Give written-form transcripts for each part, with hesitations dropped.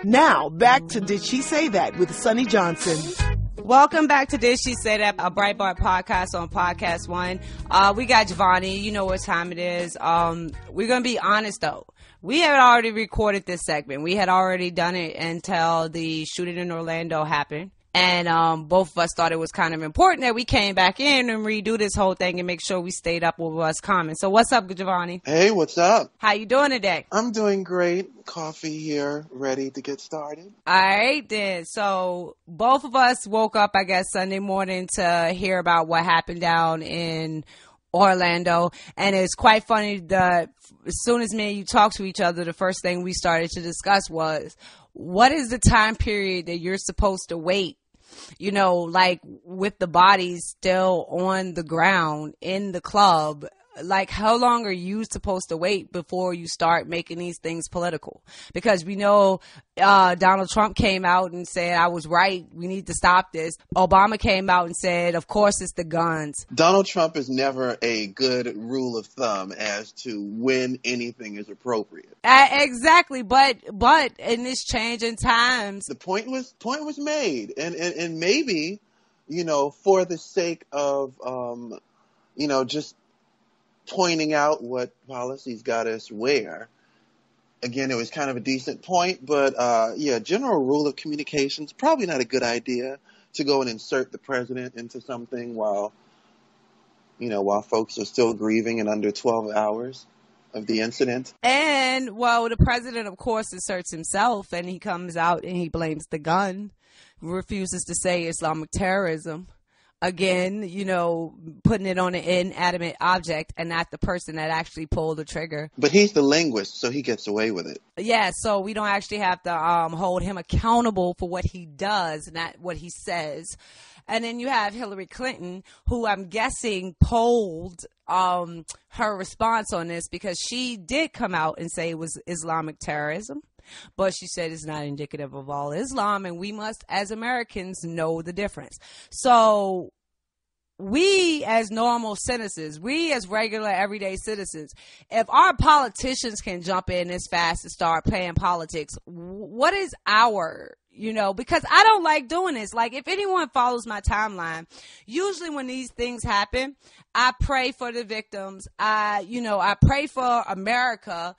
Now, back to Did She Say That with Sonnie Johnson. Welcome back to Did She Say That, a Breitbart podcast on Podcast One. We got JaVonni. You know what time it is. We're going to be honest, though. We had already recorded this segment. We had already done it until the shooting in Orlando happened. And both of us thought it was kind of important that we came back in and redo this whole thing and make sure we stayed up with what's common. So what's up, JaVonni? Hey, what's up? How you doing today? I'm doing great. Coffee here, ready to get started. All right, then. So both of us woke up, I guess, Sunday morning to hear about what happened down in Orlando. And it's quite funny that as soon as me and you talked to each other, the first thing we started to discuss was, what is the time period that you're supposed to wait? You know, like with the bodies still on the ground in the club, like how long are you supposed to wait before you start making these things political? Because we know Donald Trump came out and said, I was right. We need to stop this. Obama came out and said, of course, it's the guns. Donald Trump is never a good rule of thumb as to when anything is appropriate. Exactly. But in this change in times, the point was made. And maybe, you know, for the sake of, you know, just pointing out what policies got us where. Again, it was kind of a decent point, but general rule of communications, probably not a good idea to go and insert the president into something while folks are still grieving in under 12 hours of the incident. And, well, the president, of course, inserts himself, and he comes out and he blames the gun, refuses to say Islamic terrorism. Again, you know, putting it on an inanimate object and not the person that actually pulled the trigger. But he's the linguist, so he gets away with it. Yeah, so we don't actually have to hold him accountable for what he does, not what he says. And then you have Hillary Clinton, who I'm guessing polled her response on this because she did come out and say it was Islamic terrorism. But she said it's not indicative of all Islam, and we must, as Americans, know the difference. So we, as normal citizens, we as regular everyday citizens, if our politicians can jump in this fast and start playing politics, what is our, you know, because I don't like doing this. Like, if anyone follows my timeline, usually when these things happen, I pray for the victims. I pray for America.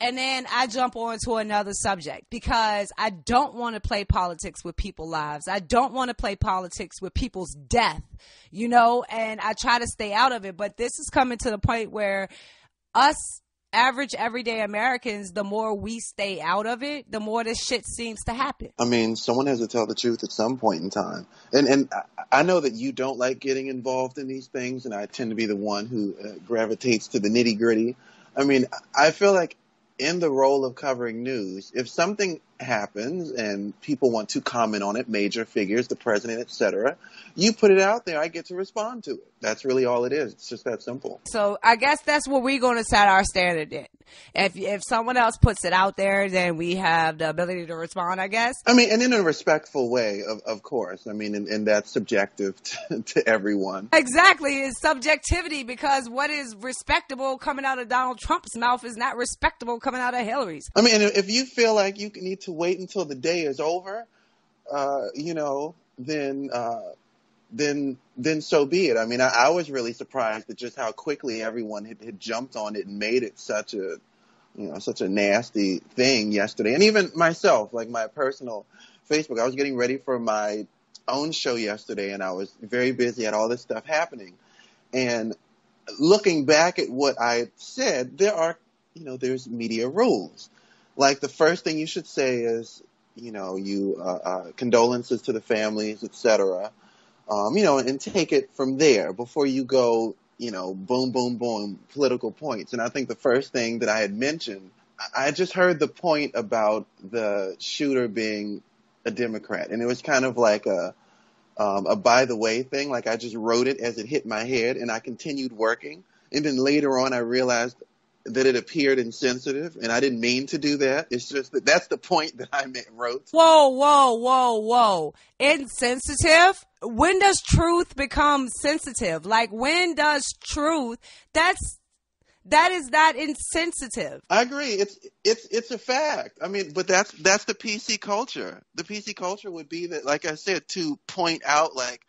And then I jump on to another subject because I don't want to play politics with people's lives. I don't want to play politics with people's death, you know, and I try to stay out of it. But this is coming to the point where us average everyday Americans, the more we stay out of it, the more this shit seems to happen. I mean, someone has to tell the truth at some point in time. And I know that you don't like getting involved in these things, and I tend to be the one who gravitates to the nitty gritty. I mean, I feel like in the role of covering news, if something happens and people want to comment on it, major figures, the president, etc., you put it out there, I get to respond to it. That's really all it is. It's just that simple. So I guess that's what we're going to set our standard in. If someone else puts it out there, then we have the ability to respond, I guess. I mean, and in a respectful way, of course. I mean, and that's subjective to everyone. Exactly. It's subjectivity because what is respectable coming out of Donald Trump's mouth is not respectable coming out of Hillary's. I mean, if you feel like you need to wait until the day is over, then so be it. I mean, I was really surprised at just how quickly everyone had jumped on it and made it such a nasty thing yesterday. And even myself, like my personal Facebook, I was getting ready for my own show yesterday and I was very busy, had all this stuff happening. And looking back at what I said, there's media rules. Like the first thing you should say is, condolences to the families, etc. And take it from there before you go, boom, boom, boom, political points. And I think the first thing that I had mentioned, I just heard the point about the shooter being a Democrat. And it was kind of like a by the way thing. Like I just wrote it as it hit my head and I continued working. And then later on, I realized that it appeared insensitive, and I didn't mean to do that. It's just that's the point that I wrote. Whoa. Insensitive? When does truth become sensitive? Like, when does truth, that's That is not insensitive. I agree. It's a fact. I mean, but that's the PC culture. The PC culture would be that, like I said, to point out, like,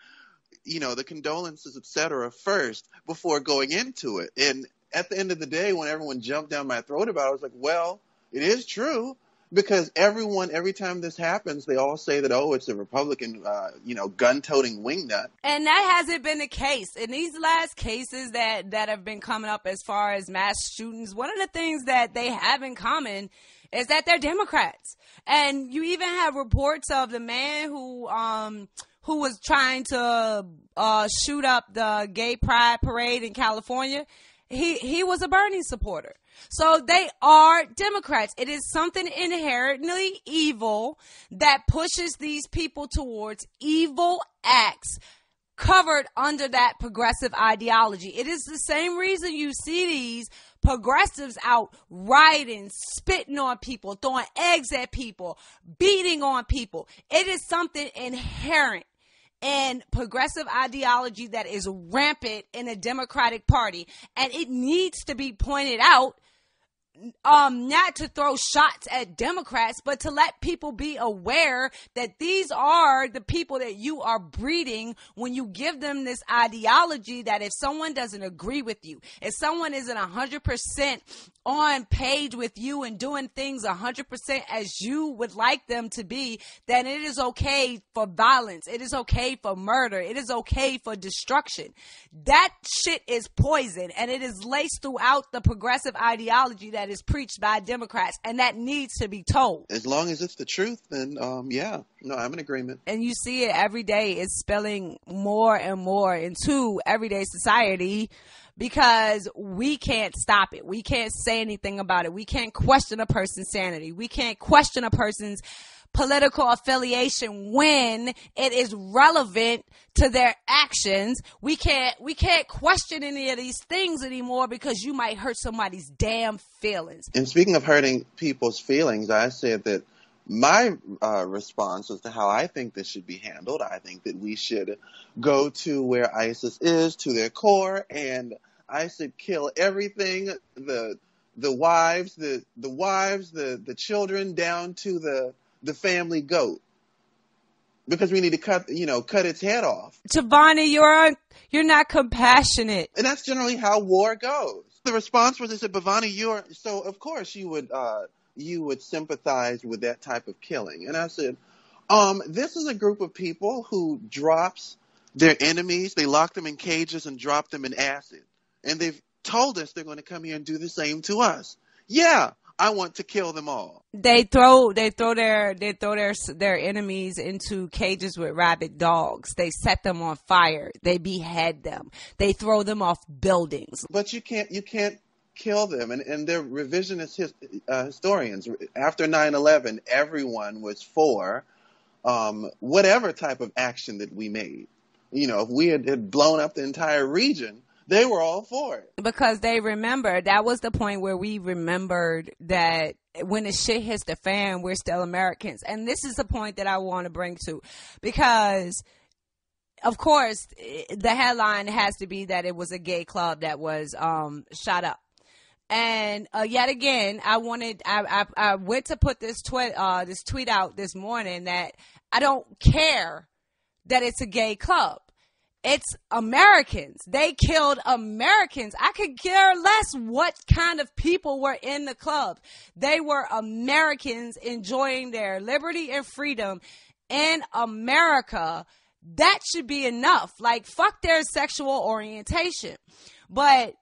the condolences, etc., first before going into it. And at the end of the day, when everyone jumped down my throat about it, I was like, well, it is true. Because every time this happens, they all say that, oh, it's a Republican, gun-toting wingnut. And that hasn't been the case. In these last cases that have been coming up as far as mass shootings, one of the things that they have in common is that they're Democrats. And you even have reports of the man who was trying to shoot up the gay pride parade in California. He was a Bernie supporter. So they are Democrats. It is something inherently evil that pushes these people towards evil acts covered under that progressive ideology. It is the same reason you see these progressives out rioting, spitting on people, throwing eggs at people, beating on people. It is something inherent and progressive ideology that is rampant in the Democratic Party, and it needs to be pointed out, not to throw shots at Democrats, but to let people be aware that these are the people that you are breeding when you give them this ideology that if someone doesn't agree with you, if someone isn't 100% on page with you and doing things 100% as you would like them to be, then it is okay for violence. It is okay for murder. It is okay for destruction. That shit is poison, and it is laced throughout the progressive ideology that is preached by Democrats, and that needs to be told. As long as it's the truth, then yeah, no, I'm in agreement. And you see it every day. It's spilling more and more into everyday society because we can't stop it. We can't say anything about it. We can't question a person's sanity. We can't question a person's political affiliation when it is relevant to their actions. We can't question any of these things anymore because you might hurt somebody's damn feelings. And speaking of hurting people's feelings, I said that my response as to how I think this should be handled, I think that we should go to where ISIS is, to their core, and I should kill everything, the wives, the children, down to the family goat, because we need to cut its head off. JaVonni, you're not compassionate. And that's generally how war goes. The response was, they said, JaVonni, so of course you would sympathize with that type of killing. And I said, this is a group of people who drops their enemies, they lock them in cages and drop them in acid. And they've told us they're going to come here and do the same to us. Yeah, I want to kill them all. They throw their enemies into cages with rabid dogs. They set them on fire. They behead them. They throw them off buildings. But you can't kill them. And they're revisionist historians. After 9/11, everyone was for whatever type of action that we made. If we had blown up the entire region, they were all for it. Because they remember, that was the point where we remembered that when the shit hits the fan, we're still Americans. And this is the point that I want to bring to, because of course the headline has to be that it was a gay club that was shot up. And yet again, I went to put this tweet out this morning that I don't care that it's a gay club. It's Americans. They killed Americans. I could care less what kind of people were in the club. They were Americans enjoying their liberty and freedom in America. That should be enough. Like, fuck their sexual orientation. But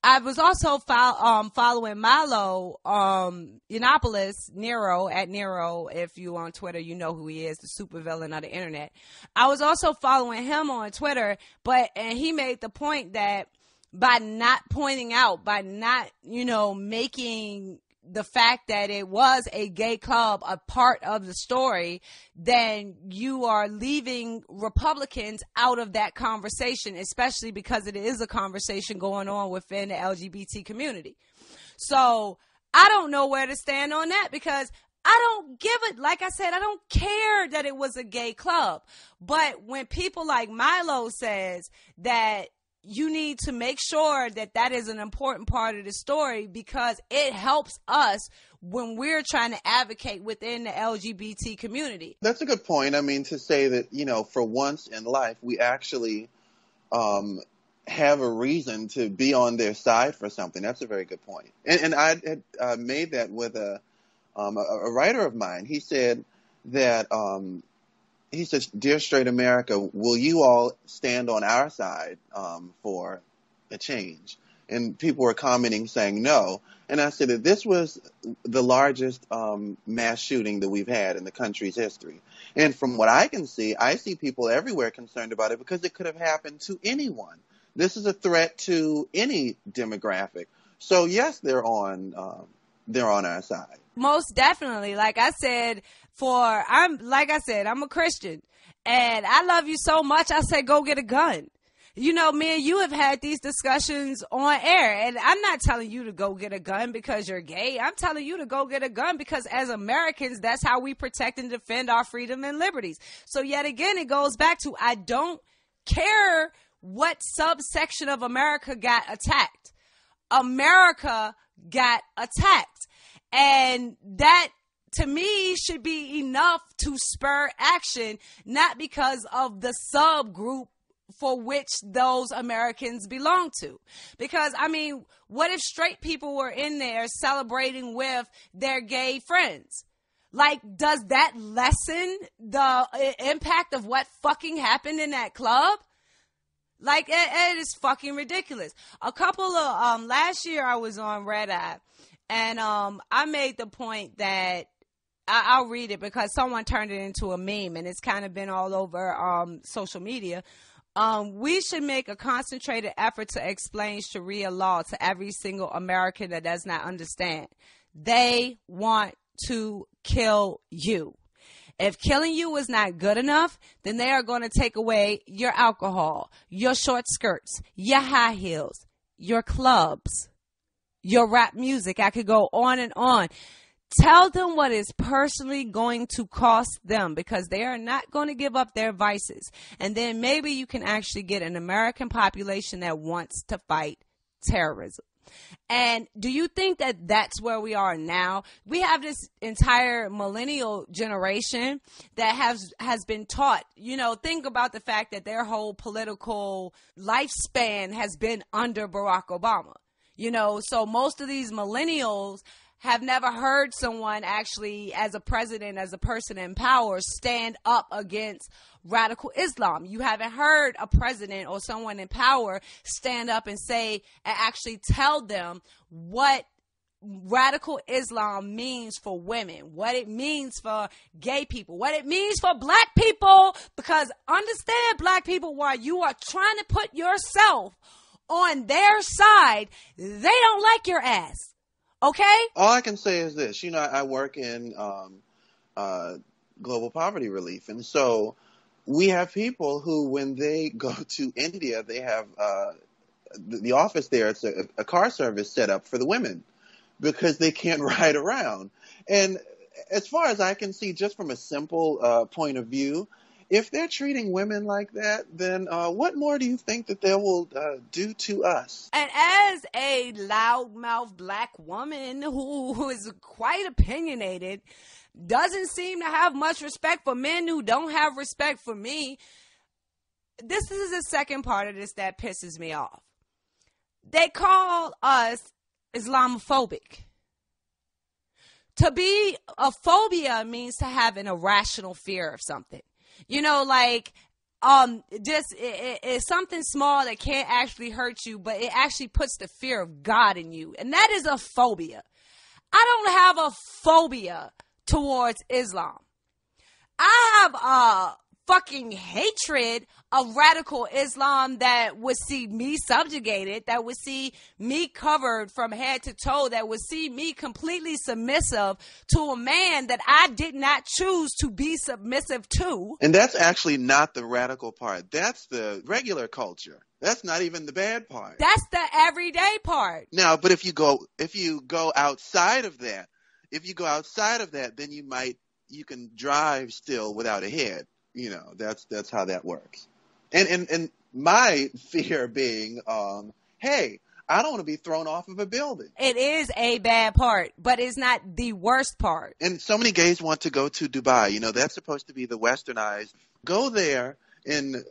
I was also following Milo Yiannopoulos, Nero, at Nero. If you on Twitter, you know who he is, the supervillain of the internet. I was also following him on Twitter, and he made the point that by not pointing out, by not, making the fact that it was a gay club a part of the story, then you are leaving Republicans out of that conversation, especially because it is a conversation going on within the LGBT community. So I don't know where to stand on that, because I don't give it. Like I said, I don't care that it was a gay club. But when people like Milo says that you need to make sure that that is an important part of the story, because it helps us when we're trying to advocate within the LGBT community. That's a good point. I mean, to say that, for once in life, we actually have a reason to be on their side for something. That's a very good point. And I had made that with a writer of mine. He said that, he says, "Dear straight America, will you all stand on our side for a change?" And people were commenting saying no. And I said that this was the largest mass shooting that we've had in the country's history. And from what I can see, I see people everywhere concerned about it because it could have happened to anyone. This is a threat to any demographic. So yes, they're on our side. Most definitely. Like I said, I'm a Christian, and I love you so much. I say, go get a gun. Me and you have had these discussions on air, and I'm not telling you to go get a gun because you're gay. I'm telling you to go get a gun because as Americans, that's how we protect and defend our freedom and liberties. So yet again, it goes back to, I don't care what subsection of America got attacked. America got attacked. And that, to me, should be enough to spur action, not because of the subgroup for which those Americans belong to. Because, what if straight people were in there celebrating with their gay friends? Like, does that lessen the impact of what fucking happened in that club? Like, it is fucking ridiculous. A couple of, last year I was on Red Eye, and I made the point that, I'll read it because someone turned it into a meme, and it's kind of been all over social media. We should make a concentrated effort to explain Sharia law to every single American that does not understand. They want to kill you. If killing you is not good enough, then they are going to take away your alcohol, your short skirts, your high heels, your clubs, your rap music. I could go on and on. Tell them what is personally going to cost them, because they are not going to give up their vices. And then maybe you can actually get an American population that wants to fight terrorism. And do you think that that's where we are now? We have this entire millennial generation that has been taught, think about the fact that their whole political lifespan has been under Barack Obama. So most of these millennials have never heard someone actually, as a president, as a person in power, stand up against radical Islam. You haven't heard a president or someone in power stand up and say, and actually tell them what radical Islam means for women, what it means for gay people, what it means for black people. Because understand, black people, while you are trying to put yourself on their side, they don't like your ass. Okay? All I can say is this. I work in global poverty relief. And so we have people who, when they go to India, they have the office there. It's a car service set up for the women because they can't ride around. And as far as I can see, just from a simple point of view, if they're treating women like that, then what more do you think that they will do to us? And as a loudmouth black woman who is quite opinionated, doesn't seem to have much respect for men who don't have respect for me, this is the second part of this that pisses me off. They call us Islamophobic. To be a phobia means to have an irrational fear of something. It's something small that can't actually hurt you, but it actually puts the fear of God in you. And that is a phobia. I don't have a phobia towards Islam. I have a fucking hatred of radical Islam that would see me subjugated, that would see me covered from head to toe, that would see me completely submissive to a man that I did not choose to be submissive to. And that's actually not the radical part. That's the regular culture. That's not even the bad part. That's the everyday part. Now, but if you go outside of that, then you can drive still without a head. That's how that works. And My fear being, hey, I don't want to be thrown off of a building. It is a bad part, but it's not the worst part. And so many gays want to go to Dubai. You know, that's supposed to be the westernized. Go there and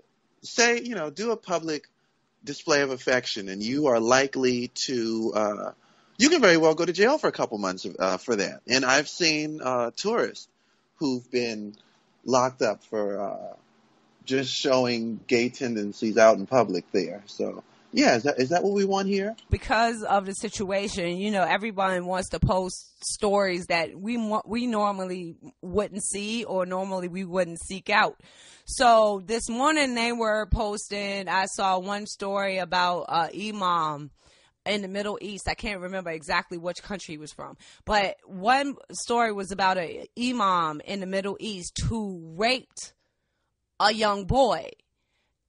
say, you know, do a public display of affection, and you are likely to, you can very well go to jail for a couple months for that. And I've seen tourists who've been locked up for just showing gay tendencies out in public there. So, yeah, is that what we want here? Because of the situation, you know, everyone wants to post stories that we normally wouldn't see or normally we wouldn't seek out. So this morning they were posting, I saw one story about imam in the Middle East. I can't remember exactly which country he was from, but one story was about an imam in the Middle East who raped a young boy.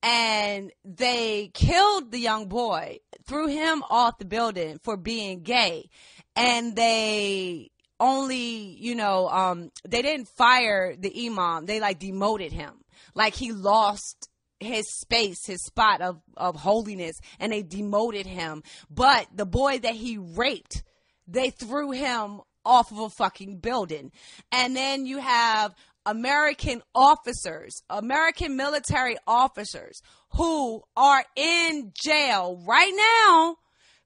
And they killed the young boy, threw him off the building for being gay. And they only, you know, they didn't fire the imam. They like demoted him. Like he lost his space, his spot of holiness, and they demoted him. But the boy that he raped, they threw him off of a fucking building. And then you have American officers, American military officers who are in jail right now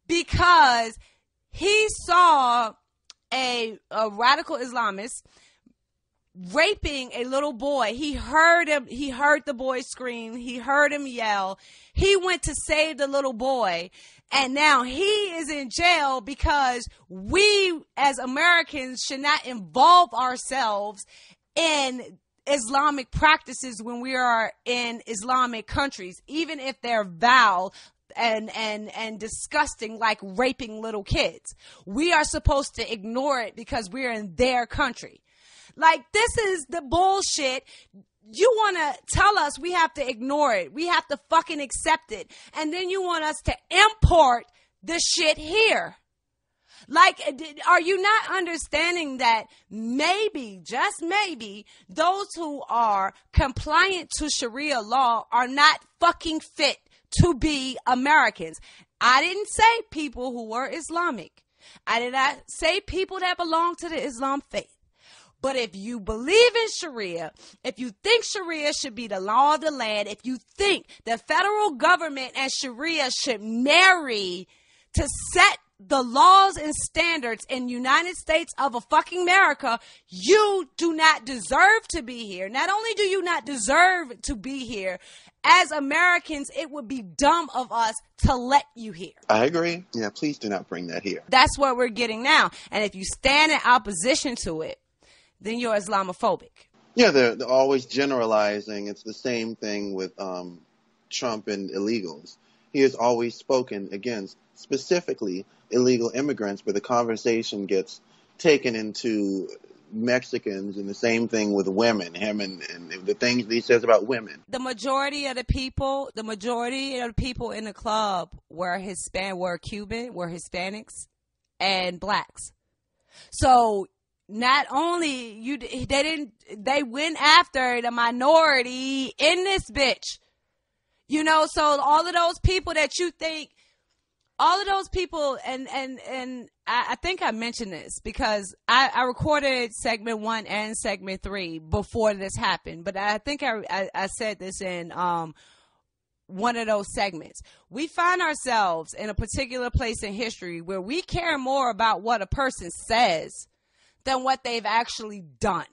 because he saw a radical Islamist raping a little boy. He heard him. He heard the boy scream. He heard him yell. He went to save the little boy. And now he is in jail because we as Americans should not involve ourselves in Islamic practices when we are in Islamic countries, even if they're vile and disgusting, like raping little kids. We are supposed to ignore it because we're in their country. Like, this is the bullshit. You want to tell us we have to ignore it. We have to fucking accept it. And then you want us to import the shit here. Like, are you not understanding that maybe, just maybe, those who are compliant to Sharia law are not fucking fit to be Americans? I didn't say people who were Islamic. I did not say people that belong to the Islam faith. But if you believe in Sharia, if you think Sharia should be the law of the land, if you think the federal government and Sharia should marry to set the laws and standards in the United States of a fucking America, you do not deserve to be here. Not only do you not deserve to be here, as Americans, it would be dumb of us to let you here. I agree. Yeah, please do not bring that here. That's what we're getting now. And if you stand in opposition to it, then you're Islamophobic. Yeah, they're always generalizing. It's the same thing with Trump and illegals. He has always spoken against specifically illegal immigrants, but the conversation gets taken into Mexicans, and the same thing with women, him and the things that he says about women. The majority of the people in the club were Cuban, were Hispanics, and blacks. So not only they went after the minority in this bitch. You know, so all of those people that you think, all of those people, and I think I mentioned this because I recorded segment 1 and segment 3 before this happened, but I think I said this in one of those segments. We find ourselves in a particular place in history where we care more about what a person says than what they've actually done.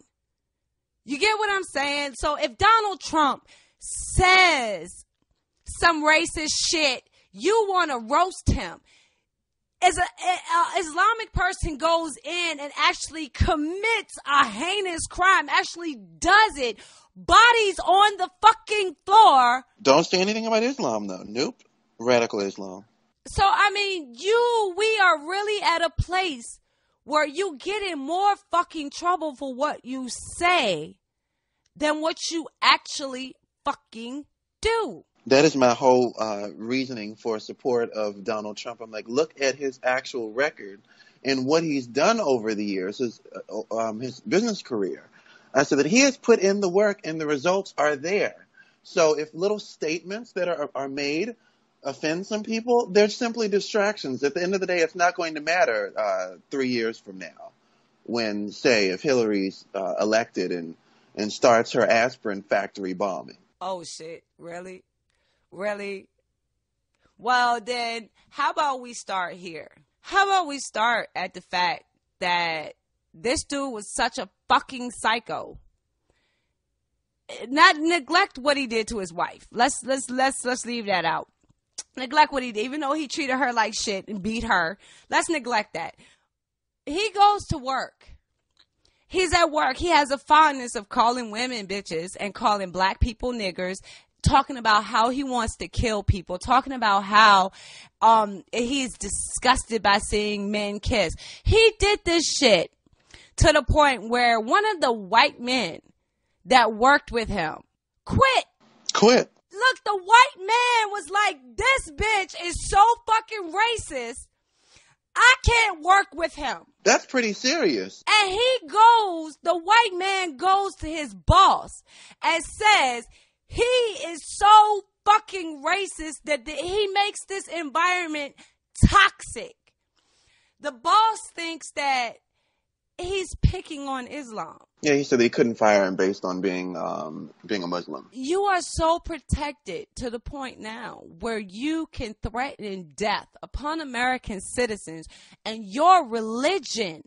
You get what I'm saying? So if Donald Trump says some racist shit, you want to roast him. As an Islamic person goes in and actually commits a heinous crime, actually does it, bodies on the fucking floor. Don't say anything about Islam, though. Nope. Radical Islam. So, I mean, we are really at a place where you get in more fucking trouble for what you say than what you actually fucking do. That is my whole reasoning for support of Donald Trump. I'm like, look at his actual record and what he's done over the years, his business career. I said that he has put in the work and the results are there. So if little statements that are made offend some people, they're simply distractions. At the end of the day, it's not going to matter 3 years from now when, say, if Hillary's elected and starts her aspirin factory bombing. Oh, shit. Really? Really? Well, then, how about we start here? How about we start at the fact that this dude was such a fucking psycho. Not neglect what he did to his wife. Let's leave that out. Neglect what he did, even though he treated her like shit and beat her. Let's neglect that. He goes to work. He's at work. He has a fondness of calling women bitches and calling black people niggers, talking about how he wants to kill people, talking about how he's disgusted by seeing men kiss. He did this shit to the point where one of the white men that worked with him quit. Look, the white man was like, this bitch is so fucking racist, I can't work with him. That's pretty serious. And the white man goes to his boss and says he is so fucking racist that he makes this environment toxic. The boss thinks that he's picking on Islam. Yeah, he said they couldn't fire him based on being a Muslim. You are so protected to the point now where you can threaten death upon American citizens, and your religion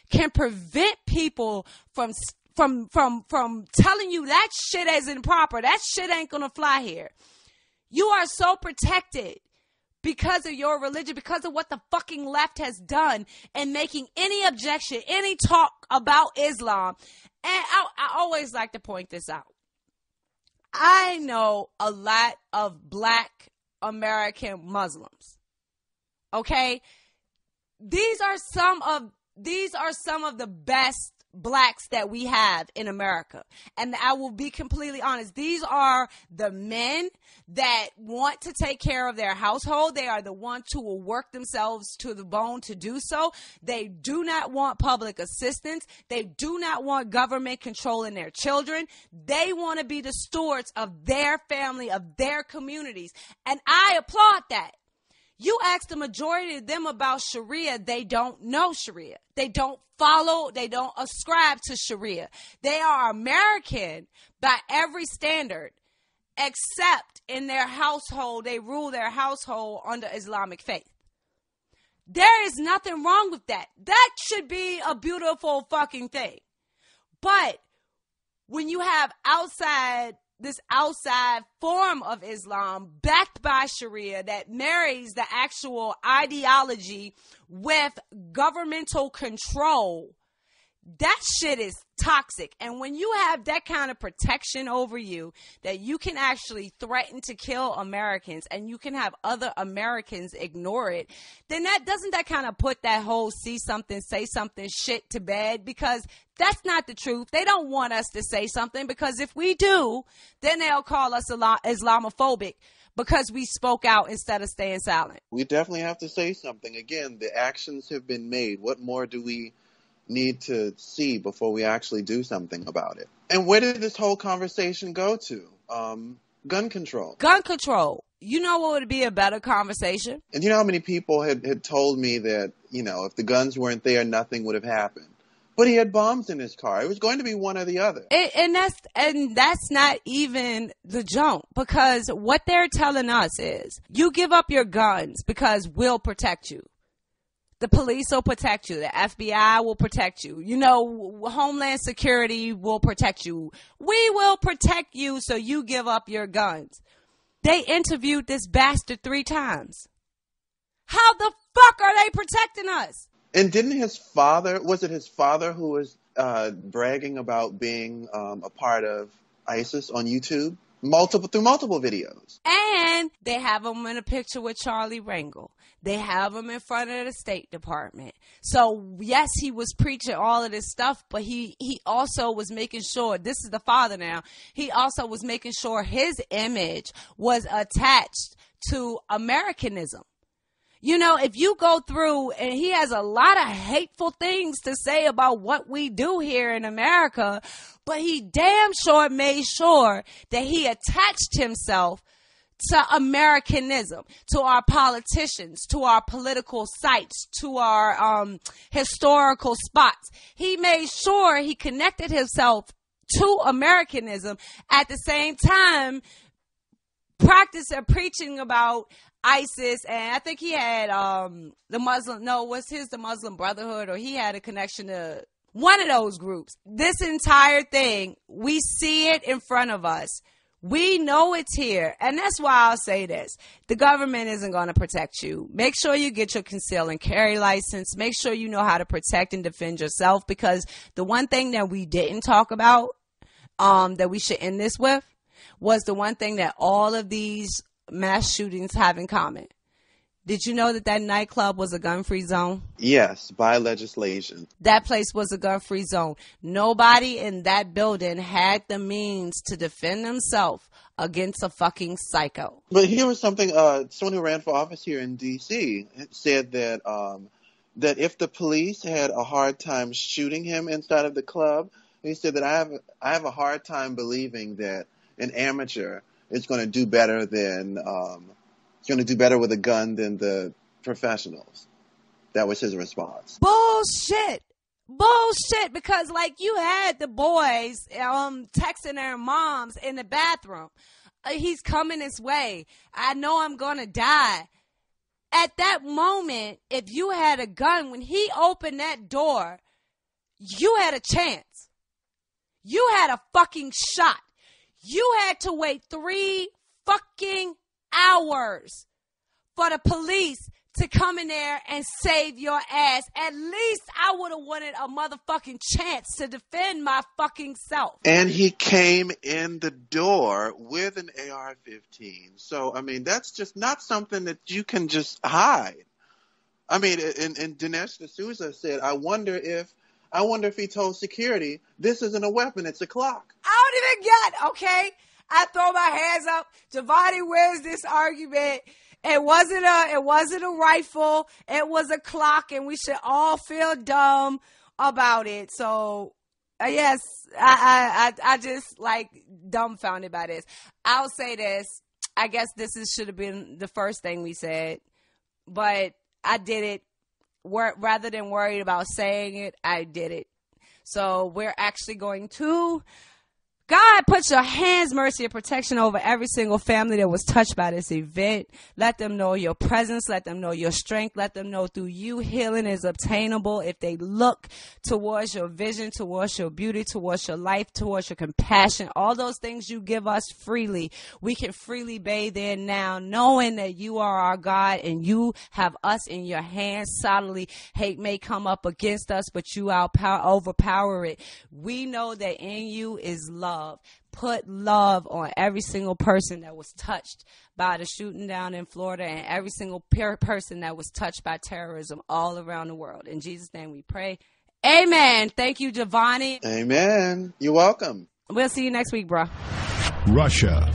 can prevent people from telling you that shit isn't proper. That shit ain't gonna fly here. You are so protected because of your religion, because of what the fucking left has done in making any objection, any talk about Islam. And I always like to point this out. I know a lot of black American Muslims. Okay? These are some of the best blacks that we have in America. And I will be completely honest. These are the men that want to take care of their household. They are the ones who will work themselves to the bone to do so. They do not want public assistance. They do not want government controlling their children. They want to be the stewards of their family, of their communities. And I applaud that. You ask the majority of them about Sharia, they don't know Sharia. They don't follow, they don't ascribe to Sharia. They are American by every standard, except in their household, they rule their household under Islamic faith. There is nothing wrong with that. That should be a beautiful fucking thing. But when you have this outside form of Islam backed by Sharia that marries the actual ideology with governmental control, that shit is toxic. And when you have that kind of protection over you, that you can actually threaten to kill Americans and you can have other Americans ignore it, then doesn't that kind of put that whole see something, say something shit to bed? Because that's not the truth. They don't want us to say something, because if we do, then they'll call us Islamophobic because we spoke out instead of staying silent. We definitely have to say something. Again, the actions have been made. What more do we need to see before we actually do something about it? And where did this whole conversation go to? Gun control. Gun control. You know what would be a better conversation? And you know how many people had told me that, if the guns weren't there, nothing would have happened. But he had bombs in his car. It was going to be one or the other. And that's not even the joke, because what they're telling us is you give up your guns because we'll protect you. The police will protect you. The FBI will protect you. Homeland Security will protect you. We will protect you, so you give up your guns. They interviewed this bastard 3 times. How the fuck are they protecting us? And didn't was it his father who was bragging about being a part of ISIS on YouTube? Through multiple videos. And they have him in a picture with Charlie Rangel. They have him in front of the State Department. So, yes, he was preaching all of this stuff, but he also was making sure, this is the father now, he also was making sure his image was attached to Americanism. You know, if you go through, and he has a lot of hateful things to say about what we do here in America, but he damn sure made sure that he attached himself to Americanism, to our politicians, to our political sites, to our historical spots. He made sure he connected himself to Americanism, at the same time practicing preaching about ISIS, and I think he had the Muslim Brotherhood, or he had a connection to one of those groups. This entire thing, we see it in front of us. We know it's here. And that's why I'll say this. The government isn't going to protect you. Make sure you get your conceal and carry license. Make sure you know how to protect and defend yourself, because the one thing that we didn't talk about, that we should end this with, was the one thing that all of these mass shootings have in common. Did you know that that nightclub was a gun-free zone? Yes, by legislation. That place was a gun-free zone. Nobody in that building had the means to defend themselves against a fucking psycho. But here was something, someone who ran for office here in D.C. said that that if the police had a hard time shooting him inside of the club, he said that I have a hard time believing that an amateur is going to do better than it's going to do better with a gun than the professionals. That was his response. Bullshit, because like you had the boys texting their moms in the bathroom. He's coming his way. I know I'm going to die. At that moment, if you had a gun, when he opened that door, you had a chance. You had a fucking shot. You had to wait 3 fucking hours for the police to come in there and save your ass. At least I would have wanted a motherfucking chance to defend my fucking self. And he came in the door with an AR-15. So, I mean, that's just not something that you can just hide. I mean, and Dinesh D'Souza said, I wonder if he told security, this isn't a weapon, it's a clock. I don't even get, okay? I throw my hands up. JaVonni wins this argument. It wasn't a rifle. It was a clock, and we should all feel dumb about it. So, yes, I just like dumbfounded by this. I'll say this. I guess this should have been the first thing we said, but I did it. Rather than worried about saying it, I did it. So we're actually going to, God, put your hands, mercy, and protection over every single family that was touched by this event. Let them know your presence. Let them know your strength. Let them know through you healing is obtainable if they look towards your vision, towards your beauty, towards your life, towards your compassion. All those things you give us freely. We can freely bathe in now, knowing that you are our God and you have us in your hands solidly. Hate may come up against us, but you overpower it. We know that in you is love. Put love on every single person that was touched by the shooting down in Florida, and every single person that was touched by terrorism all around the world. In Jesus' name we pray. Amen. Thank you, JaVonni. Amen. You're welcome. We'll see you next week, bro. Russia.